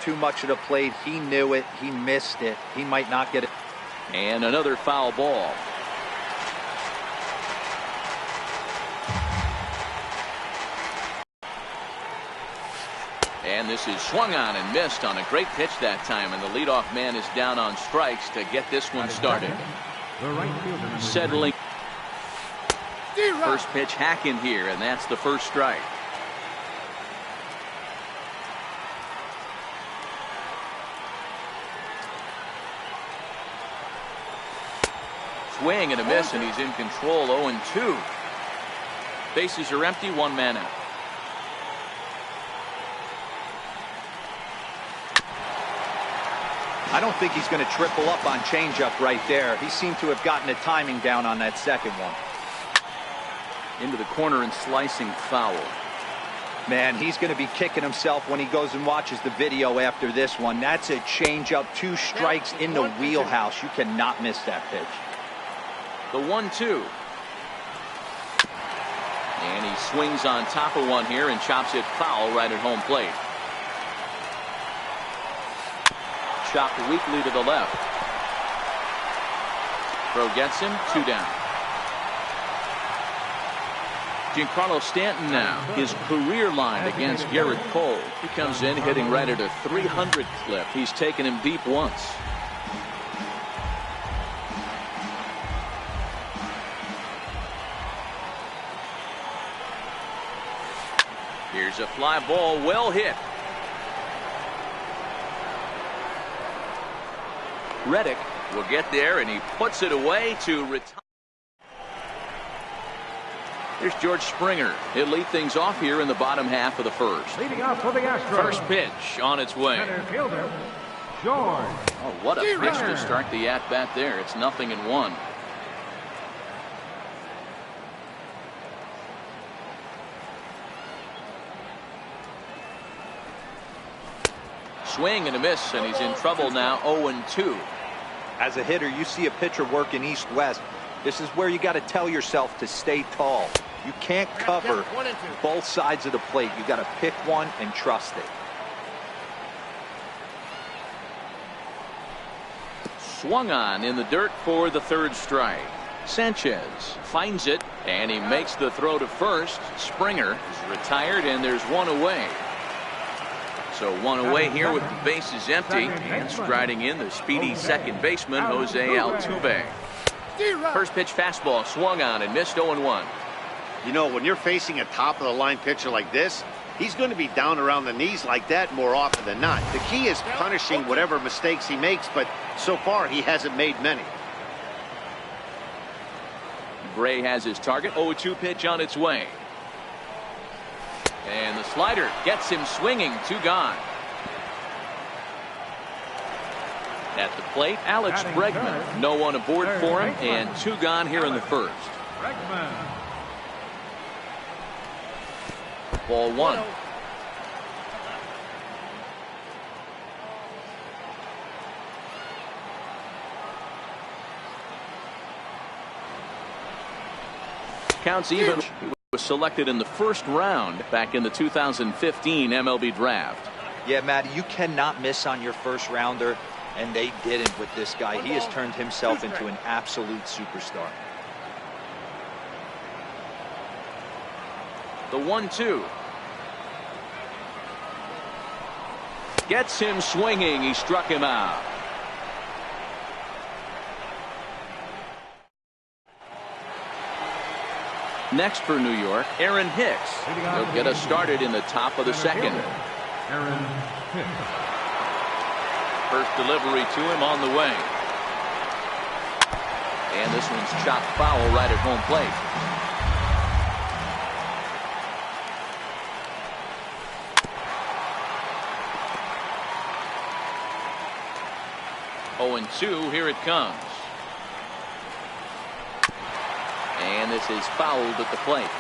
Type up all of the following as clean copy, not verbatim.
too much of the plate. He knew it. He missed it. He might not get it. And another foul ball. And this is swung on and missed on a great pitch that time, and the leadoff man is down on strikes to get this one started. Settling. First pitch hack in here, and that's the first strike. Swing and a miss, and he's in control. 0-2. Bases are empty, one man out. I don't think he's going to triple up on changeup right there. He seemed to have gotten the timing down on that second one. Into the corner and slicing foul. Man, he's going to be kicking himself when he goes and watches the video after this one. That's a changeup, 2 strikes in the wheelhouse. You cannot miss that pitch. The 1-2. And he swings on top of one here and chops it foul right at home plate. Chopped weakly to the left. Throw gets him, 2 down. Giancarlo Stanton now, his career line against Garrett Cole. He comes in hitting right at a 300 clip. He's taken him deep once. Here's a fly ball, well hit. Reddick will get there, and he puts it away to retire. Here's George Springer. He'll lead things off here in the bottom half of the first. Leading off for the Astros. First pitch on its way. Center fielder, George. Oh, what a pitch to start the at-bat there. It's 0-1. Swing and a miss, and he's in trouble now. 0-2. As a hitter, you see a pitcher working east-west. This is where you got to tell yourself to stay tall. You can't cover both sides of the plate. You got to pick one and trust it. Swung on in the dirt for the third strike. Sanchez finds it, and he makes the throw to first. Springer is retired, and there's one away. So one away here with the bases empty, and striding in the speedy second baseman, Jose Altuve. First pitch fastball swung on and missed. 0-1. You know, when you're facing a top-of-the-line pitcher like this, he's going to be down around the knees like that more often than not. The key is punishing whatever mistakes he makes, but so far he hasn't made many. Gray has his target. 0-2 pitch on its way. And the slider gets him swinging. 2 gone. At the plate, Alex Bregman. No one aboard for him, and 2 gone here in the first. Ball 1. Counts even. Was selected in the first round back in the 2015 MLB draft. Yeah, Matty, you cannot miss on your first rounder, and they didn't with this guy. He has turned himself into an absolute superstar. The 1-2. Gets him swinging. He struck him out. Next for New York, Aaron Hicks. He'll get us started in the top of the second. Aaron Hicks. First delivery to him on the way. And this one's chopped foul right at home plate. Oh, and 2, here it comes. And this is fouled at the plate.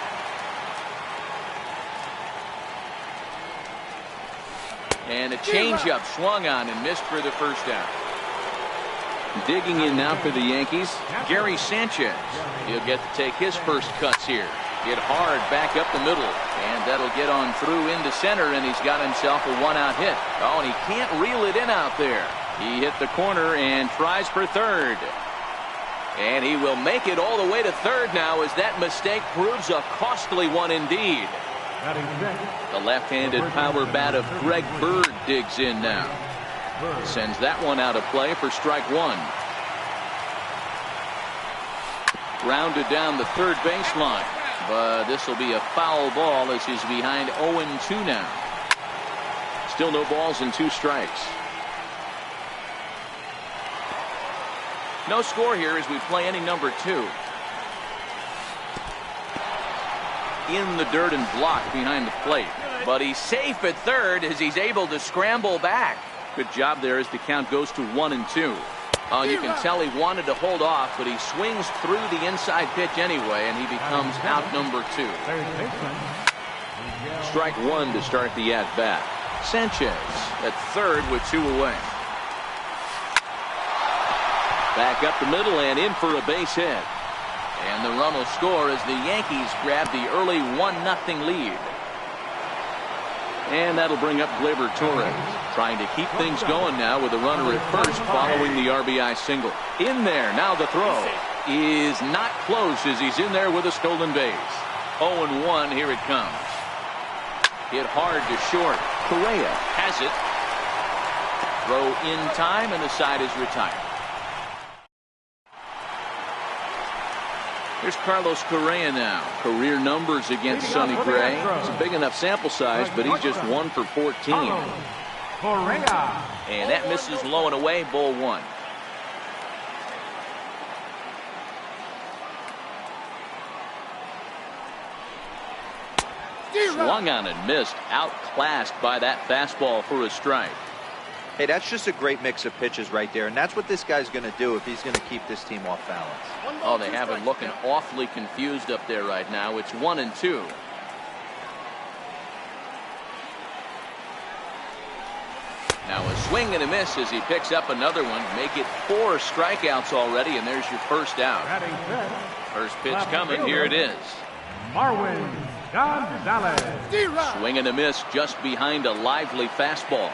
And a changeup swung on and missed for the first out. Digging in now for the Yankees, Gary Sanchez. He'll get to take his first cuts here. Hit hard back up the middle, and that'll get on through into center, and he's got himself a one-out hit. Oh, and he can't reel it in out there. He hit the corner and tries for third. And he will make it all the way to third now, as that mistake proves a costly one indeed. The left-handed power bat of Greg Bird digs in now. Sends that one out of play for strike one. Grounded down the third baseline. But this will be a foul ball as he's behind 0-2 now. Still no balls and 2 strikes. No score here as we play inning number 2. In the dirt and blocked behind the plate. But he's safe at third as he's able to scramble back. Good job there as the count goes to 1-2. You can tell he wanted to hold off, but he swings through the inside pitch anyway, and he becomes out number 2. Strike one to start the at-bat. Sanchez at third with 2 away. Back up the middle and in for a base hit. And the run will score as the Yankees grab the early 1-0 lead. And that'll bring up Gleyber Torres, trying to keep things going now with a runner at first following the RBI single. In there, now the throw is not close as he's in there with a stolen base. 0-1, here it comes. Hit hard to short. Correa has it. Throw in time, and the side is retired. Here's Carlos Correa now. Career numbers against Sonny Gray. It's a big enough sample size, but he's just 1 for 14. And that misses low and away, ball 1. Swung on and missed. Outclassed by that fastball for a strike. Hey, that's just a great mix of pitches right there, and that's what this guy's going to do if he's going to keep this team off balance. Oh, they have him looking awfully confused up there right now. It's 1-2. Now a swing and a miss as he picks up another one. Make it 4 strikeouts already, and there's your first out. First pitch coming. Here it is. Marwin Gonzalez. Swing and a miss just behind a lively fastball.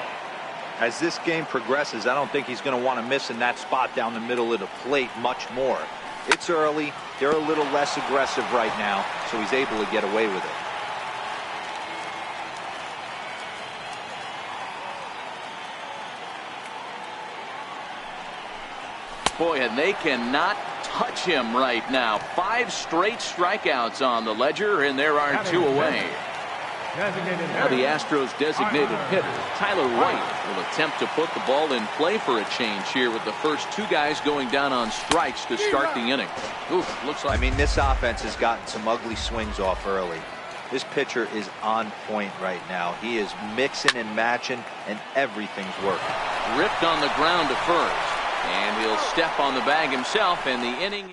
As this game progresses, I don't think he's going to want to miss in that spot down the middle of the plate much more. It's early. They're a little less aggressive right now, so he's able to get away with it. Boy, and they cannot touch him right now. 5 straight strikeouts on the ledger, and there are 2 away. Now the Astros designated hitter, Tyler White, will attempt to put the ball in play for a change here with the first 2 guys going down on strikes to start the inning. Oof, looks like... I mean, this offense has gotten some ugly swings off early. This pitcher is on point right now. He is mixing and matching, and everything's working. Ripped on the ground to first, and he'll step on the bag himself, and the inning...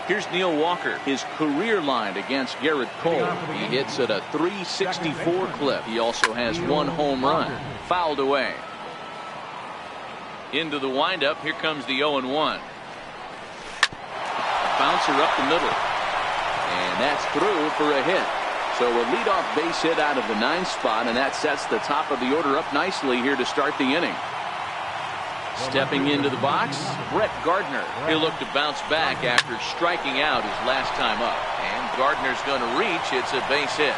Here's Neil Walker, his career line against Garrett Cole. He hits at a .364 clip. He also has 1 home run. Fouled away. Into the windup. Here comes the 0-1. Bouncer up the middle. And that's through for a hit. So a leadoff base hit out of the 9th spot, and that sets the top of the order up nicely here to start the inning. Stepping into the box, Brett Gardner. He'll look to bounce back after striking out his last time up. And Gardner's going to reach. It's a base hit.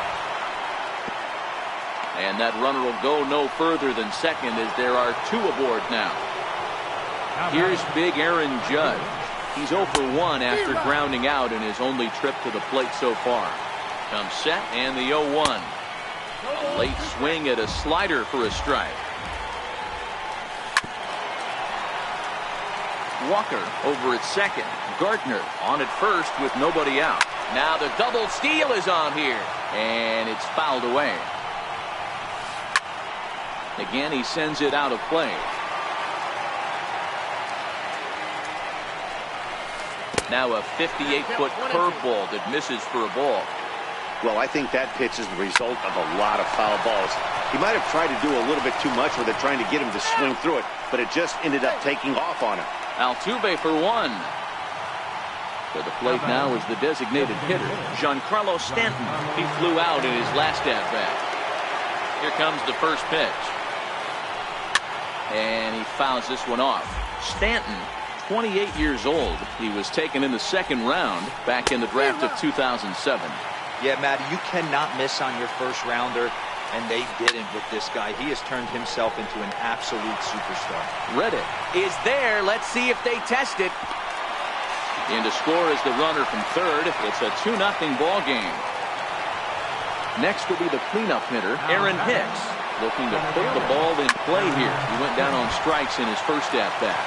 And that runner will go no further than second as there are 2 aboard now. Here's big Aaron Judge. He's 0 for 1 after grounding out in his only trip to the plate so far. Comes set and the 0-1. A late swing at a slider for a strike. Walker over at second. Gardner on at first with nobody out. Now the double steal is on here, and it's fouled away. Again, he sends it out of play. Now a 58-foot curveball that misses for a ball. Well, I think that pitch is the result of a lot of foul balls. He might have tried to do a little bit too much with it, trying to get him to swing through it, but it just ended up taking off on him. Altuve for 1. To the plate now is the designated hitter, Giancarlo Stanton. He flew out in his last at-bat. Here comes the first pitch. And he fouls this one off. Stanton, 28 years old. He was taken in the second round back in the draft of 2007. Yeah, Matty, you cannot miss on your first rounder, and they didn't with this guy. He has turned himself into an absolute superstar. Reddick is there. Let's see if they test it. In to score is the runner from third. It's a 2-0 ball game. Next will be the cleanup hitter, Aaron Hicks, looking to put the ball in play here. He went down on strikes in his first at-bat.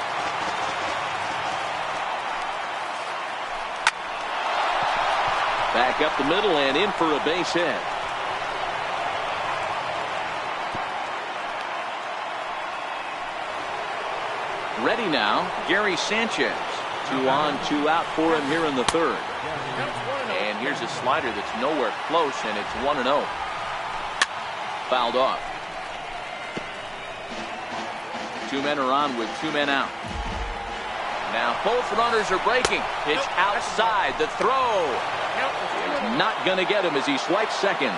Back up the middle and in for a base hit. Ready now, Gary Sanchez. 2 on, 2 out for him here in the third. And here's a slider that's nowhere close, and it's 1-0. Fouled off. 2 men are on with 2 men out. Now both runners are breaking. Pitch outside. The throw is not going to get him as he swipes second.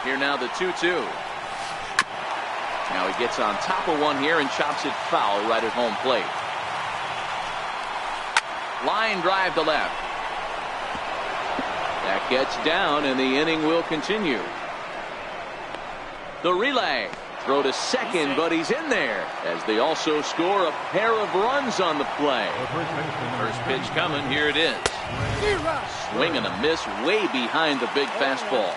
Here now the 2-2. Now he gets on top of one here and chops it foul right at home plate. Line drive to left. That gets down and the inning will continue. The relay. Throw to second, but he's in there as they also score a pair of runs on the play. First pitch coming. Here it is. Swing and a miss way behind the big fastball.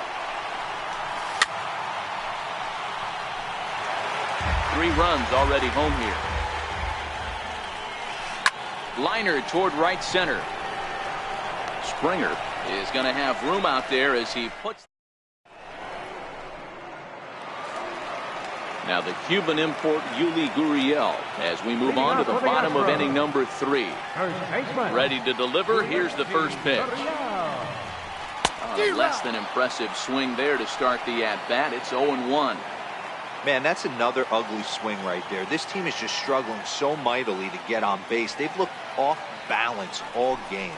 3 runs already home here. Liner toward right center. Springer is going to have room out there as he puts. Now the Cuban import Yuli Gurriel as we move on to the bottom of inning number 3. Ready to deliver. Here's the first pitch. Less than impressive swing there to start the at-bat. It's 0-1. Man, that's another ugly swing right there. This team is just struggling so mightily to get on base. They've looked off balance all game.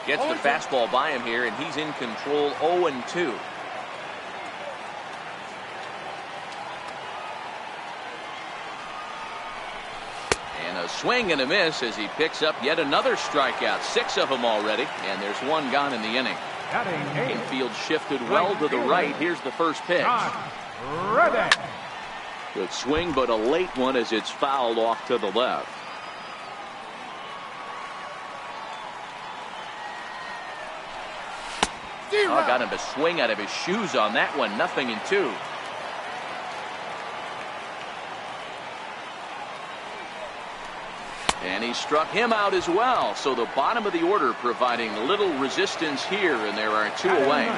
Gets the fastball by him here, and he's in control. 0-2. And a swing and a miss as he picks up yet another strikeout. 6 of them already, and there's 1 gone in the inning. Infield shifted well to the right. Here's the first pitch. Good swing, but a late one as it's fouled off to the left. Oh, got him to swing out of his shoes on that one. 0-2. And he struck him out as well. So the bottom of the order providing little resistance here, and there are 2 away.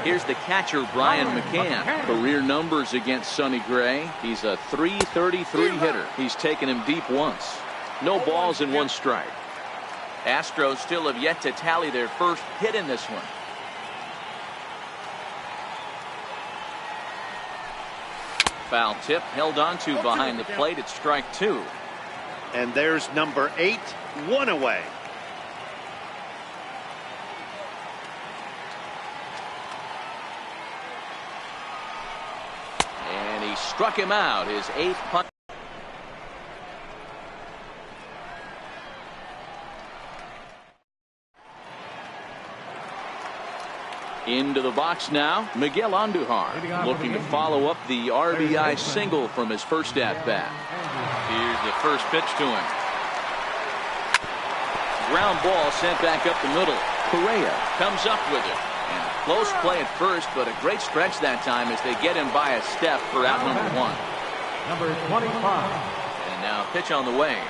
Here's the catcher, Brian McCann. Career numbers against Sonny Gray. He's a .333 hitter. He's taken him deep once. No balls and 1 strike. Astros still have yet to tally their first hit in this one. Foul tip held on to behind the plate. It's strike 2. And there's number 8, 1 away. Struck him out, his 8th punt. Into the box now, Miguel Andujar looking to follow up the RBI single from his first at-bat. Here's the first pitch to him. Ground ball sent back up the middle. Correa comes up with it. And close play at first, but a great stretch that time as they get him by a step for out number 1. Number 25. And now pitch on the way.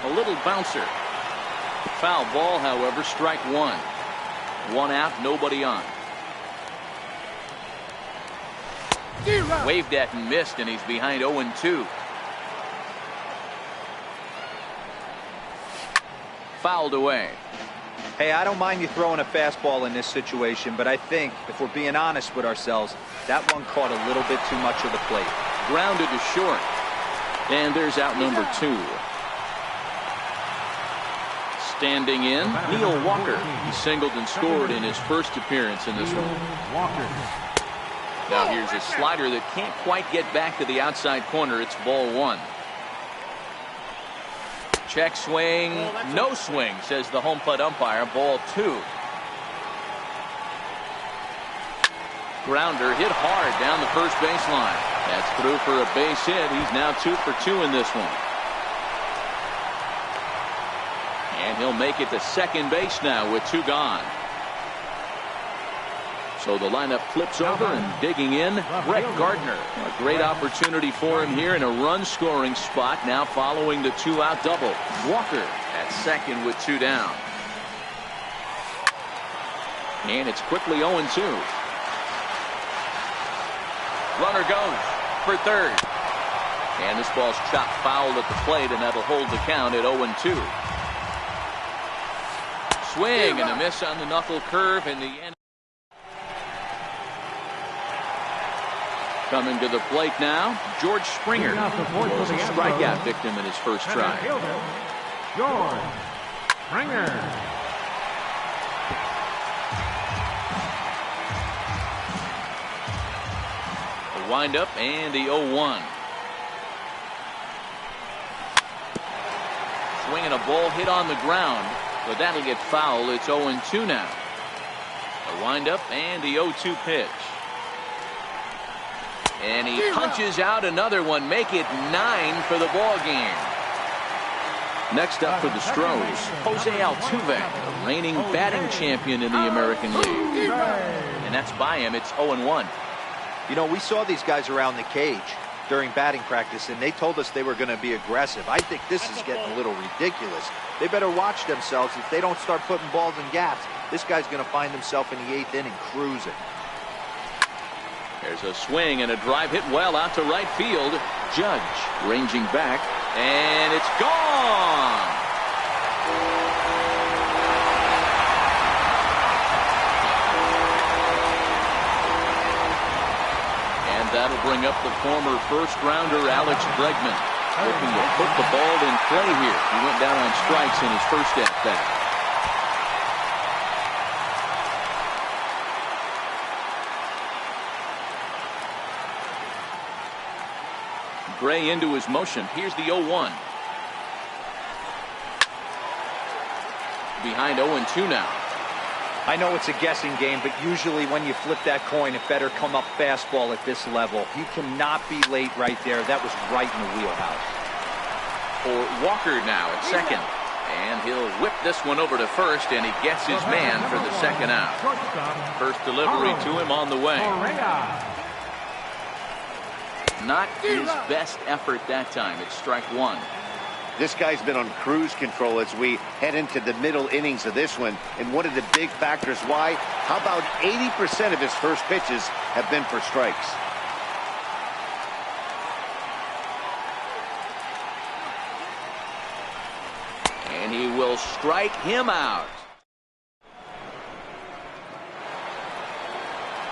A little bouncer. Foul ball, however, strike 1. 1 out, nobody on. Waved at and missed, and he's behind 0-2. Fouled away. Hey, I don't mind you throwing a fastball in this situation, but I think, if we're being honest with ourselves, that one caught a little bit too much of the plate. grounded to short. And there's out number 2. Standing in, Neil Walker. He singled and scored in his first appearance in this one. Now here's a slider that can't quite get back to the outside corner. It's ball 1. Check swing, no swing, says the home plate umpire. Ball 2. Grounder hit hard down the first baseline. That's through for a base hit. He's now 2 for 2 in this one. And he'll make it to second base now with 2 gone. So the lineup flips over, and digging in, Brett Gardner. A great opportunity for him here in a run-scoring spot now following the 2-out double. Walker at second with 2 down. And it's quickly 0-2. Runner goes for third. And this ball's chopped foul at the plate, and that'll hold the count at 0-2. Swing and a miss on the knuckle curve in the end. Coming to the plate now, George Springer was a strikeout victim in his first try. George Springer. The windup and the 0-1. Swinging a ball hit on the ground, but that'll get foul. It's 0-2 now. The windup and the 0-2 pitch. And he punches out another one. Make it 9 for the ball game. Next up for the Stros, Jose Altuve, the reigning batting champion in the American League. And that's by him. It's 0-1. You know, we saw these guys around the cage during batting practice, and they told us they were going to be aggressive. I think this is getting a little ridiculous. They better watch themselves. If they don't start putting balls in gaps, this guy's going to find himself in the 8th inning cruising. There's a swing and a drive hit well out to right field. Judge ranging back, and it's gone. And that'll bring up the former first-rounder Alex Bregman, looking to put the ball in play here. He went down on strikes in his first at-bat. Gray into his motion. Here's the 0-1. Behind 0-2 now. I know it's a guessing game, but usually when you flip that coin, it better come up fastball at this level. He cannot be late right there. That was right in the wheelhouse. For Walker now at second. And he'll whip this one over to first, and he gets his man for the second out. First delivery to him on the way. Not his best effort that time. It's strike 1. This guy's been on cruise control as we head into the middle innings of this one. And one of the big factors why, how about 80% of his first pitches have been for strikes? And he will strike him out.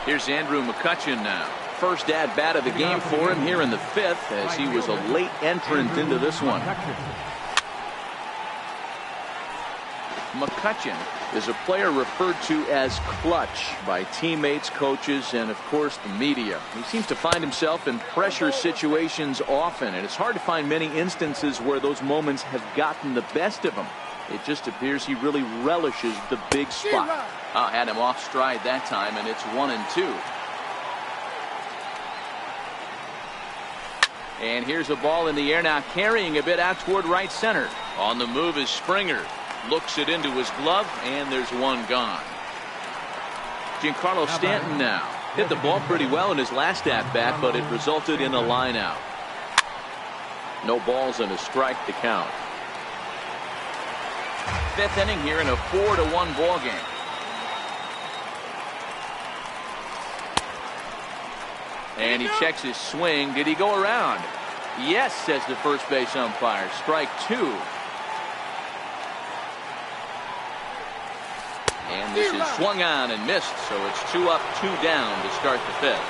Here's Andrew McCutchen now. First at-bat of the game for him here in the 5th, as he was a late entrant into this one. McCutchen is a player referred to as clutch by teammates, coaches, and of course the media. He seems to find himself in pressure situations often, and it's hard to find many instances where those moments have gotten the best of him. It just appears he really relishes the big spot. Had him off stride that time, and it's 1-2. And here's a ball in the air now, carrying a bit out toward right center. On the move is Springer. Looks it into his glove, and there's one gone. Giancarlo Stanton now. Hit the ball pretty well in his last at-bat, but it resulted in a line out. No balls and a strike to count. 5th inning here in a 4-1 ball game. And he checks his swing. Did he go around? Yes, says the first base umpire. Strike 2. And this is swung on and missed, so it's 2 up, 2 down to start the 5th.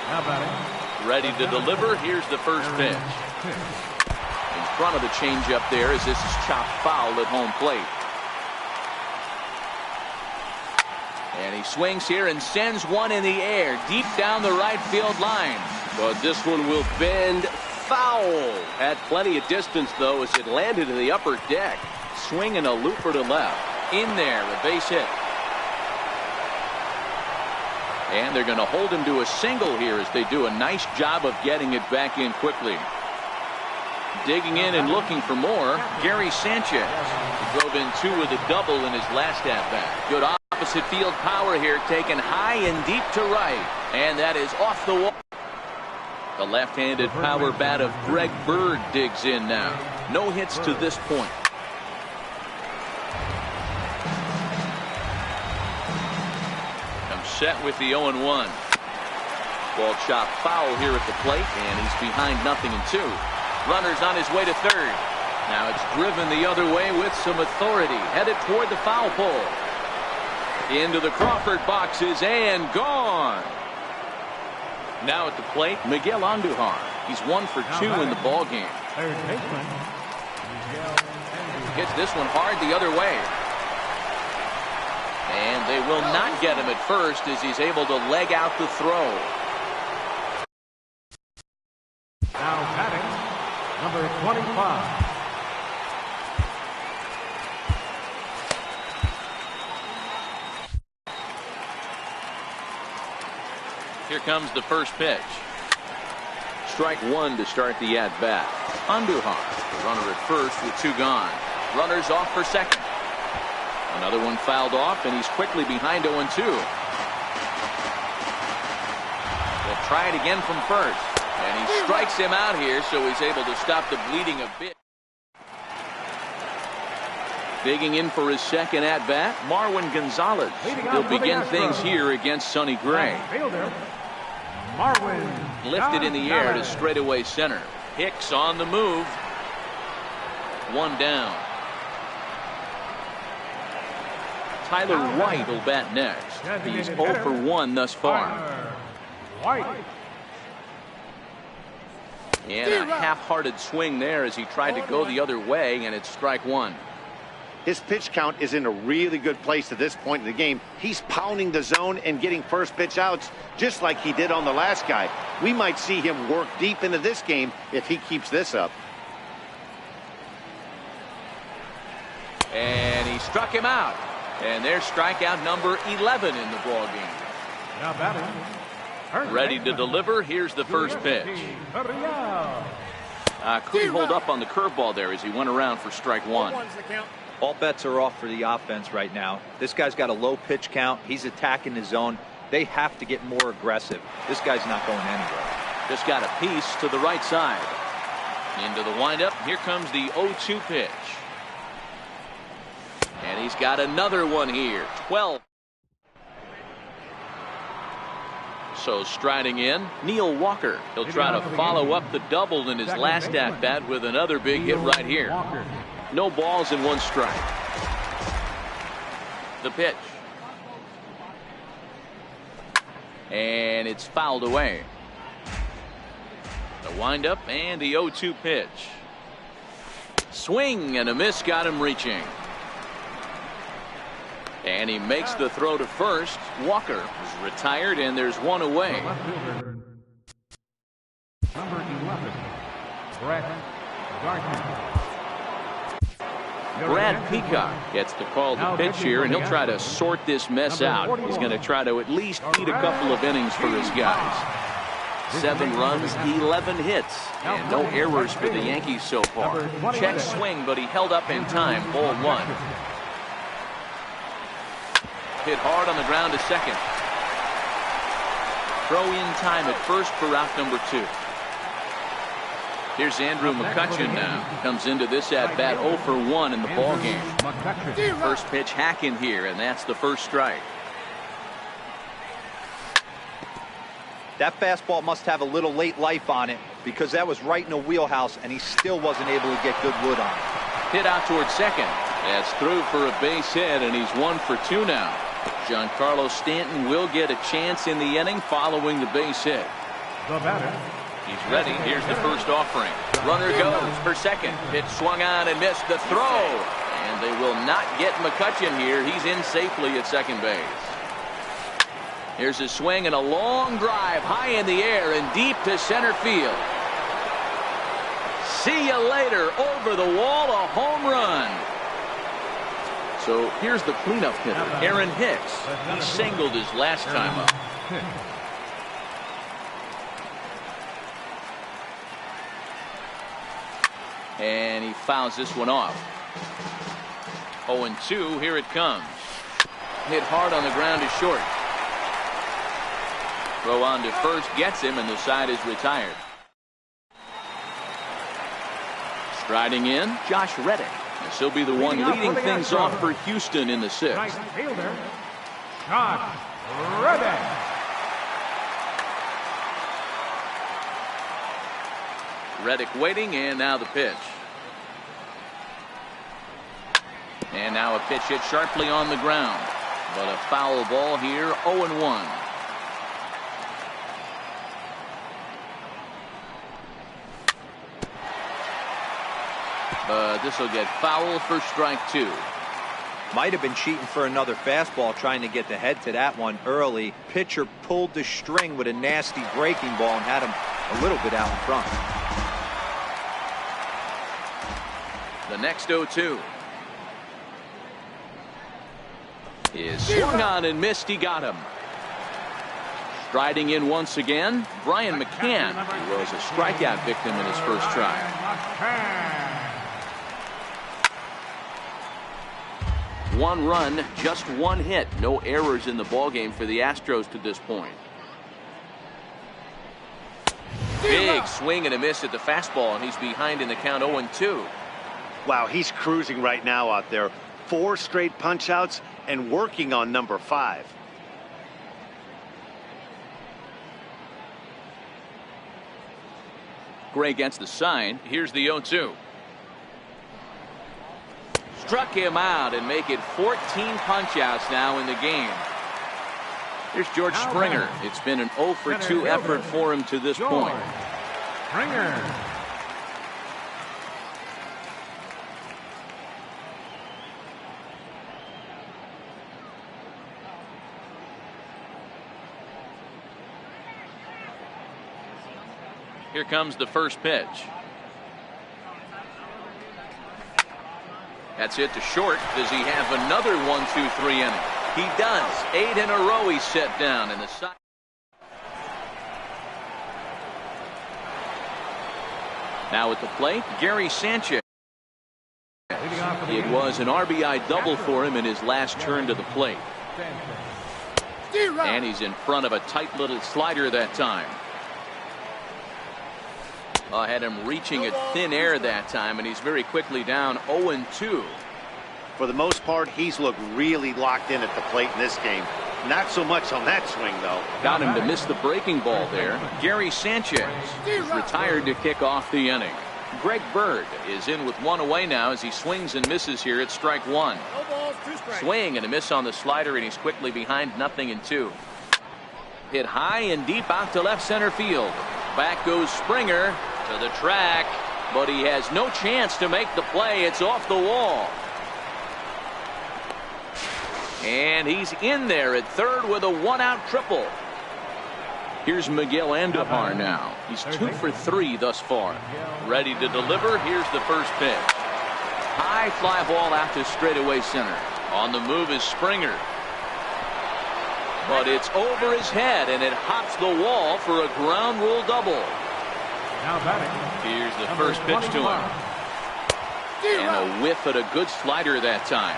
Now batting, Ready to deliver. Here's the first pitch. In front of the changeup there as this is chopped foul at home plate. And he swings here and sends one in the air deep down the right field line. But this one will bend foul. Had plenty of distance, though, as it landed in the upper deck. Swing and a looper to left. In there, a base hit. And they're going to hold him to a single here as they do a nice job of getting it back in quickly. Digging in and looking for more, Gary Sanchez. He drove in 2 with a double in his last at-bat. Good opposite field power here, taken high and deep to right. And that is off the wall. The left-handed power bat of Greg Bird digs in now. No hits to this point. Set with the 0-1. Ball chopped foul here at the plate, and he's behind 0-2. Runners on his way to third. Now it's driven the other way with some authority, headed toward the foul pole. Into the Crawford boxes and gone. Now at the plate, Miguel Andujar. He's 1 for 2 in the ball game. Hits this one hard the other way. And they will not get him at first as he's able to leg out the throw. Now batting, number 25. Here comes the first pitch. Strike 1 to start the at-bat. Andujar, the runner at first with 2 gone. Runners off for second. Another one fouled off, and he's quickly behind 0-2. They'll try it again from first. And he strikes him out here, so he's able to stop the bleeding a bit. Digging in for his second at-bat, Marwin Gonzalez. He'll begin things here against Sonny Gray. Lifted in the air to straightaway center. Hicks on the move. 1 down. Tyler White will bat next. He's 0 for 1 thus far. And a half-hearted swing there as he tried to go the other way, and it's strike 1. His pitch count is in a really good place at this point in the game. He's pounding the zone and getting first pitch outs just like he did on the last guy. We might see him work deep into this game if he keeps this up. And he struck him out. And there's strikeout number 11 in the ball game. Now batting. Ready to deliver. Here's the first pitch. Could he hold up on the curveball there as he went around for strike 1? All bets are off for the offense right now. This guy's got a low pitch count. He's attacking the zone. They have to get more aggressive. This guy's not going anywhere. Just got a piece to the right side. Into the windup. Here comes the 0-2 pitch. And he's got another one here. 12. So striding in, Neil Walker. He'll try to follow up the double in his last at-bat with another big hit right here. No balls and 1 strike. The pitch. And it's fouled away. The windup and the 0-2 pitch. Swing and a miss got him reaching. And he makes the throw to first. Walker is retired, and there's 1 away. Number 11, Brett Gardner. Brad Peacock gets the call to pitch here, and he'll try to sort this mess out. He's going to try to at least beat a couple of innings for his guys. 7 runs, 11 hits, and no errors for the Yankees so far. Check swing, but he held up in time. Ball 1. Hit hard on the ground to second. Throw in time at first for out number 2. Here's Andrew McCutchen now. Comes into this at-bat 0 for 1 in the ball game. First pitch hack in here, and that's the first strike. That fastball must have a little late life on it because that was right in the wheelhouse, and he still wasn't able to get good wood on it. Hit out towards second. That's through for a base hit, and he's 1 for 2 now. Giancarlo Stanton will get a chance in the inning following the base hit. The batter. He's ready. Here's the first offering. Runner goes for second. Pitch swung on and missed the throw. And they will not get McCutchen here. He's in safely at second base. Here's a swing and a long drive high in the air and deep to center field. See you later. Over the wall, a home run. So here's the cleanup hitter, Aaron Hicks. He singled his last time up. And he fouls this one off. 0-2, here it comes. Hit hard on the ground is short. Throw on to first gets him, and the side is retired. Striding in, Josh Reddick. This will be the one leading things off for Houston in the sixth. Right fielder, Josh Reddick. Reddick waiting, and now the pitch. And now a pitch hit sharply on the ground. But a foul ball here, 0-1. But this will get foul for strike two. Might have been cheating for another fastball, trying to get the head to that one early. Pitcher pulled the string with a nasty breaking ball and had him a little bit out in front. The next 0-2 is swung on and missed. He got him. Striding in once again, Brian McCann, who was a strikeout victim in his first try. One run, just one hit. No errors in the ballgame for the Astros to this point. Big swing and a miss at the fastball, and he's behind in the count 0-2. Wow, he's cruising right now out there. 4 straight punch-outs and working on number 5. Gray gets the sign. Here's the 0-2. Struck him out and make it 14 punch-outs now in the game. Here's George Springer. It's been an 0-for-2 effort for him to this point. Springer. Here comes the first pitch. That's it to short. Does he have another 1-2-3 inning? He does. 8 in a row he's set down in the side. Now at the plate, Gary Sanchez. It was an RBI double for him in his last turn to the plate. And he's in front of a tight little slider that time. Had him reaching at thin air that time, and he's very quickly down 0-2. For the most part, he's looked really locked in at the plate in this game. Not so much on that swing, though. Got him to miss the breaking ball there. Gary Sanchez is retired to kick off the inning. Greg Bird is in with one away now as he swings and misses here at strike one. Swing and a miss on the slider, and he's quickly behind 0-2. Hit high and deep out to left center field. Back goes Springer to the track, but he has no chance to make the play. It's off the wall. And he's in there at third with a one-out triple. Here's Miguel Andujar now. He's 2 for 3 thus far. Ready to deliver. Here's the first pitch. High fly ball out to straightaway center. On the move is Springer. But it's over his head, and it hops the wall for a ground rule double. Now batting. Here's the first pitch to him. And a whiff at a good slider that time.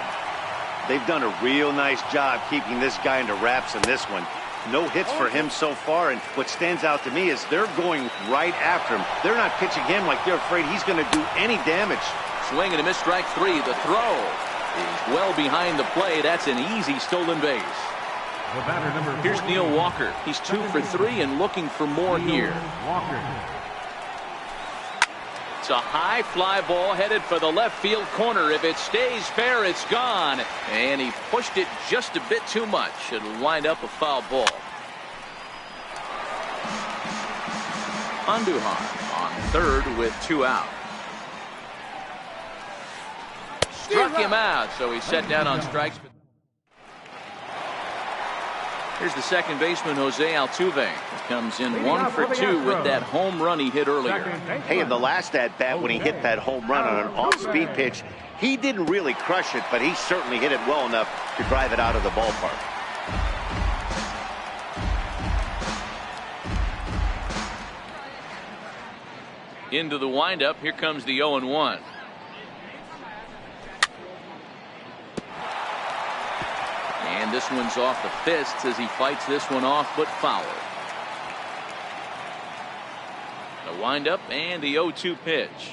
They've done a real nice job keeping this guy into wraps in this one. No hits for him so far, and what stands out to me is they're going right after him. They're not pitching him like they're afraid he's going to do any damage. Swing and a miss, strike 3. The throw is well behind the play. That's an easy stolen base. The batter, number Here's Neil Walker. He's 2 for 3 and looking for more here. Walker. It's a high fly ball headed for the left field corner. If it stays fair, it's gone. And he pushed it just a bit too much. It'll wind up a foul ball. Andujar on third with 2 out. Struck him out, so he's set down on strikes. Here's the second baseman, Jose Altuve. Comes in 1 for 2 with that home run he hit earlier. Hey, in the last at-bat when he hit that home run on an off-speed pitch, he didn't really crush it, but he certainly hit it well enough to drive it out of the ballpark. Into the windup. Here comes the 0-1. And this one's off the fists as he fights this one off, but foul. The windup and the 0-2 pitch.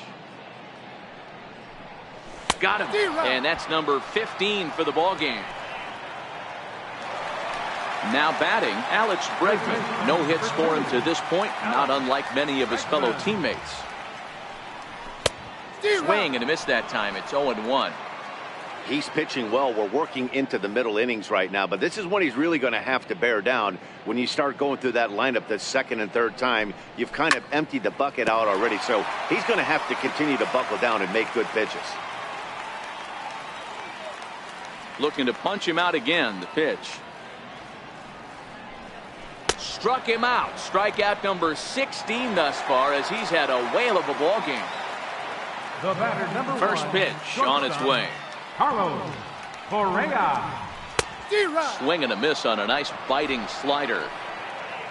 Got him. And that's number 15 for the ball game. Now batting, Alex Bregman. No hits for him to this point, not unlike many of his fellow teammates. Swing and a miss that time. It's 0-1. He's pitching well. We're working into the middle innings right now, but this is when he's really going to have to bear down. When you start going through that lineup the second and third time, you've kind of emptied the bucket out already, so he's going to have to continue to buckle down and make good pitches. Looking to punch him out again. The pitch. Struck him out. Strikeout number 16 thus far, as he's had a whale of a ball game. The batter, number First 1, pitch on its way. Carlos Correa. Swing and a miss on a nice biting slider.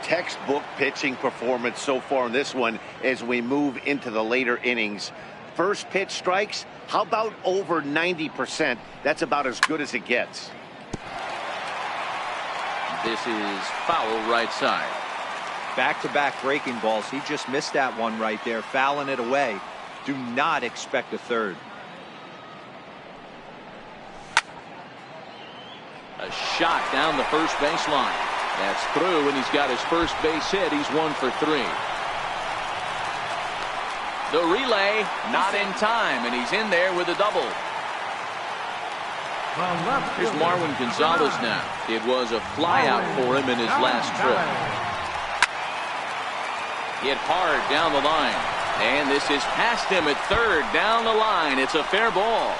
Textbook pitching performance so far in this one as we move into the later innings. First pitch strikes, how about over 90%? That's about as good as it gets. This is foul right side. Back-to-back breaking balls. He just missed that one right there, fouling it away. Do not expect a third. A shot down the first baseline. That's through, and he's got his first base hit. He's 1 for 3. The relay not in time, and he's in there with a double. Here's Marwin Gonzalez now. It was a flyout for him in his last trip. Hit hard down the line, and this is past him at third down the line. It's a fair ball.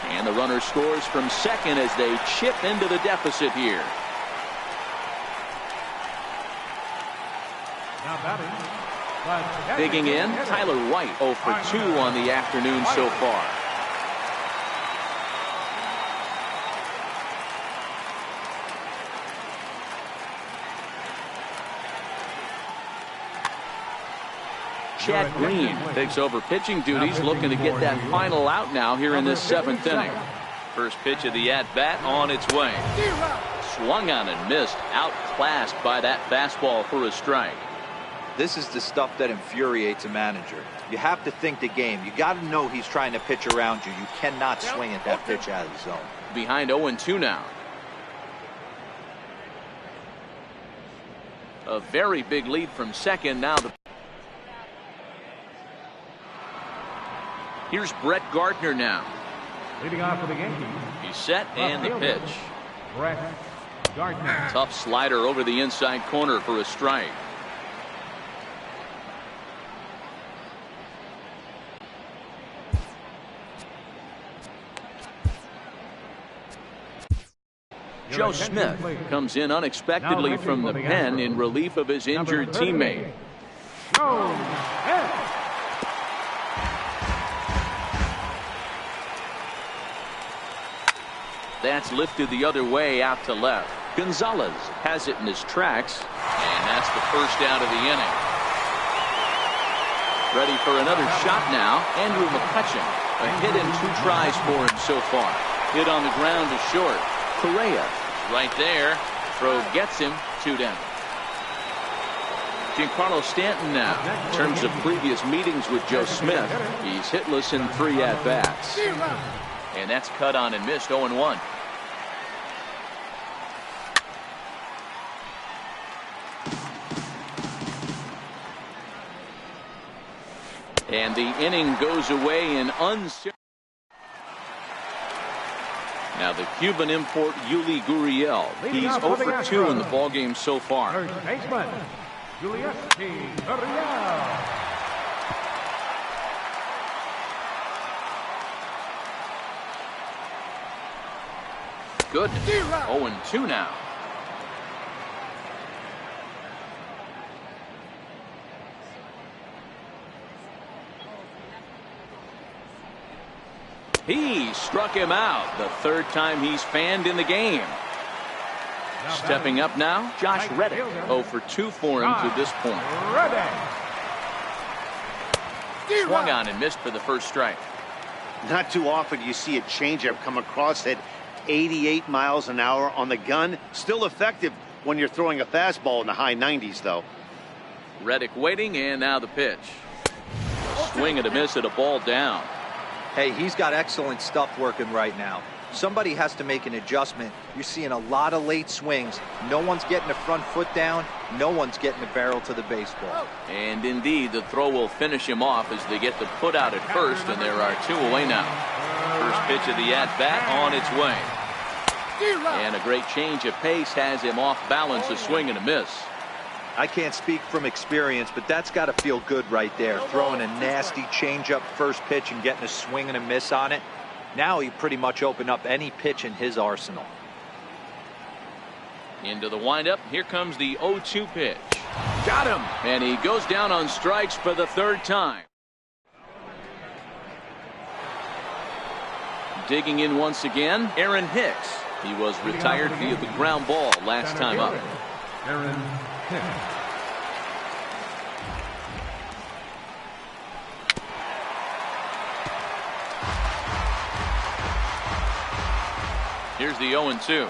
And the runner scores from second as they chip into the deficit here. Digging in, Tyler White 0 for 2 on the afternoon so far. Chad Green takes over pitching duties, looking to get that final out now here in this 7th inning. First pitch of the at-bat on its way. Swung on and missed, outclassed by that fastball for a strike. This is the stuff that infuriates a manager. You have to think the game. You got to know he's trying to pitch around you. You cannot swing at that pitch out of the zone. Behind 0-2 now. A very big lead from second. Now the Here's Brett Gardner now. Leading off for the Yankees. He's set and the pitch. Brett Gardner. Tough slider over the inside corner for a strike. Joe Smith comes in unexpectedly from the pen in relief of his injured teammate. Joe Smith. That's lifted the other way out to left. Gonzalez has it in his tracks, and that's the first out of the inning. Ready for another shot now. Andrew McCutcheon. A hit in 2 tries for him so far. Hit on the ground to short. Correa right there. Throw gets him 2 down. Giancarlo Stanton now. In terms of previous meetings with Joe Smith, he's hitless in 3 at-bats. And that's cut on and missed. 0-1. And the inning goes away in uncertain. Now the Cuban import Yuli Gurriel. He's 0 for 2 in the ballgame so far. First baseman, Good. 0-2 now. He struck him out the third time he's fanned in the game. Stepping up now, Josh Reddick. 0 for 2 for him to this point. Swung on and missed for the first strike. Not too often you see a changeup come across at 88 miles an hour on the gun. Still effective when you're throwing a fastball in the high 90s, though. Reddick waiting, and now the pitch. Swing and a miss at a ball down. Hey, he's got excellent stuff working right now. Somebody has to make an adjustment. You're seeing a lot of late swings. No one's getting the front foot down. No one's getting the barrel to the baseball. And indeed, the throw will finish him off as they get the put out at first, and there are 2 away now. First pitch of the at-bat on its way. And a great change of pace has him off balance, a swing and a miss. I can't speak from experience, but that's got to feel good right there. Throwing a nasty changeup first pitch and getting a swing and a miss on it. Now he pretty much opened up any pitch in his arsenal. Into the windup. Here comes the 0-2 pitch. Got him. And he goes down on strikes for the third time. Digging in once again, Aaron Hicks. He was retired via the ground ball last time up. Aaron Hicks. Here's the 0-2.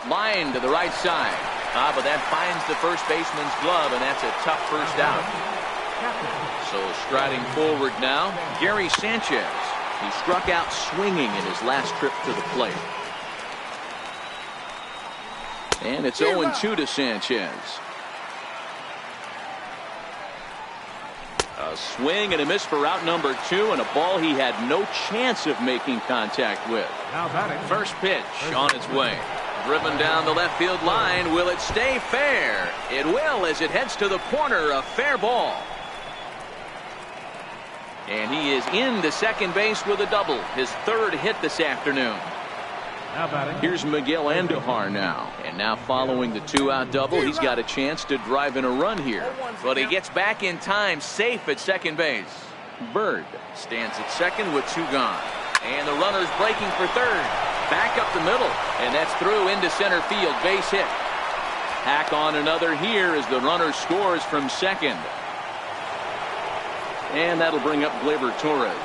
Line to the right side. But that finds the first baseman's glove, and that's a tough first out. So striding forward now, Gary Sanchez. He struck out swinging in his last trip to the plate. And it's 0-2 to Sanchez. A swing and a miss for out number 2, and a ball he had no chance of making contact with. First pitch on its way. Driven down the left field line. Will it stay fair? It will, as it heads to the corner. A fair ball. And he is into second base with a double. His third hit this afternoon. Here's Miguel Andujar now. And now following the 2-out double, he's got a chance to drive in a run here. But he gets back in time, safe at second base. Bird stands at second with 2 gone. And the runner's breaking for third. Back up the middle. And that's through into center field. Base hit. Hack on another here as the runner scores from second. And that'll bring up Gleyber Torres.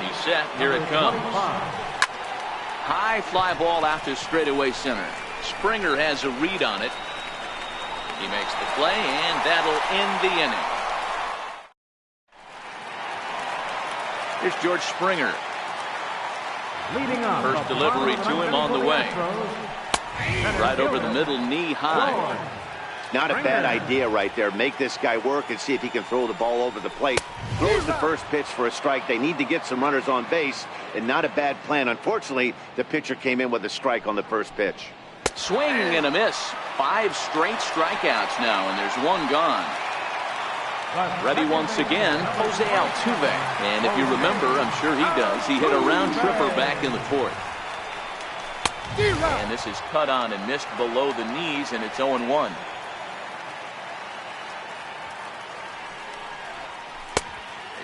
He's set. Here it comes. High fly ball out to straightaway center. Springer has a read on it. He makes the play, and that'll end the inning. Here's George Springer. First delivery to him on the way. Right over the middle, knee high. Not a bad idea right there. Make this guy work and see if he can throw the ball over the plate. Throws the first pitch for a strike. They need to get some runners on base, and not a bad plan. Unfortunately, the pitcher came in with a strike on the first pitch. Swing and a miss. 5 straight strikeouts now, and there's 1 gone. Ready once again, Jose Altuve. And if you remember, I'm sure he does, he hit a round tripper back in the 4th. And this is cut on and missed below the knees, and it's 0-1.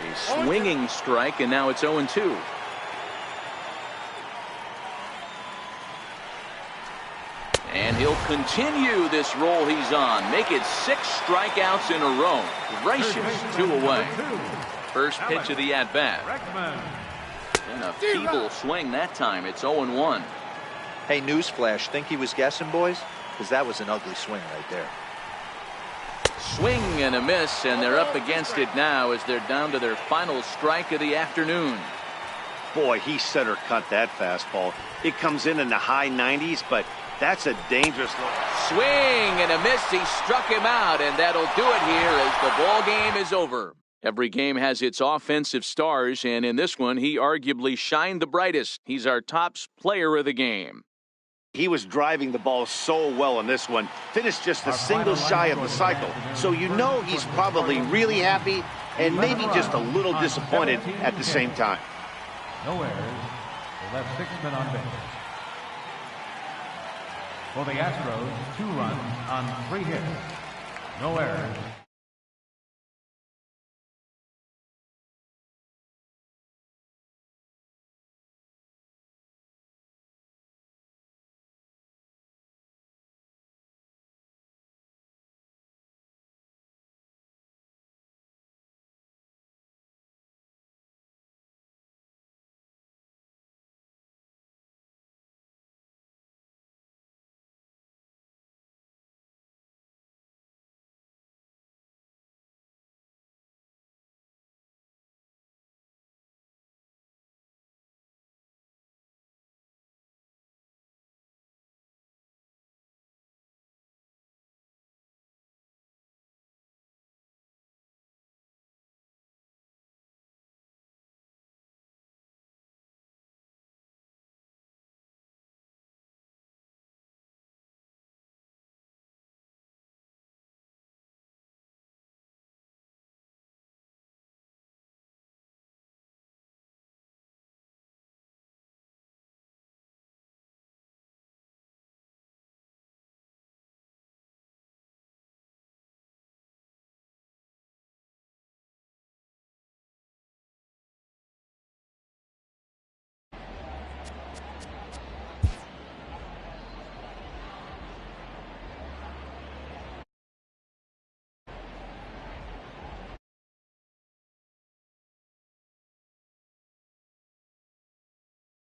A swinging strike, and now it's 0-2. And he'll continue this roll he's on. Make it 6 strikeouts in a row. Gracious, 2 away. First pitch of the at-bat. And a feeble swing that time. It's 0-1. Hey, newsflash, think he was guessing, boys? Because that was an ugly swing right there. Swing and a miss, and they're up against it now as they're down to their final strike of the afternoon. Boy, he center cut that fastball. It comes in the high 90s, but that's a dangerous look. Swing and a miss. He struck him out, and that'll do it here as the ball game is over. Every game has its offensive stars, and in this one, he arguably shined the brightest. He's our top player of the game. He was driving the ball so well in this one. Finished just a single shy of the cycle. So you know he's probably really happy and maybe just a little disappointed at the same time. No errors. They left 6 men on base. For the Astros, 2 runs on 3 hits. No errors.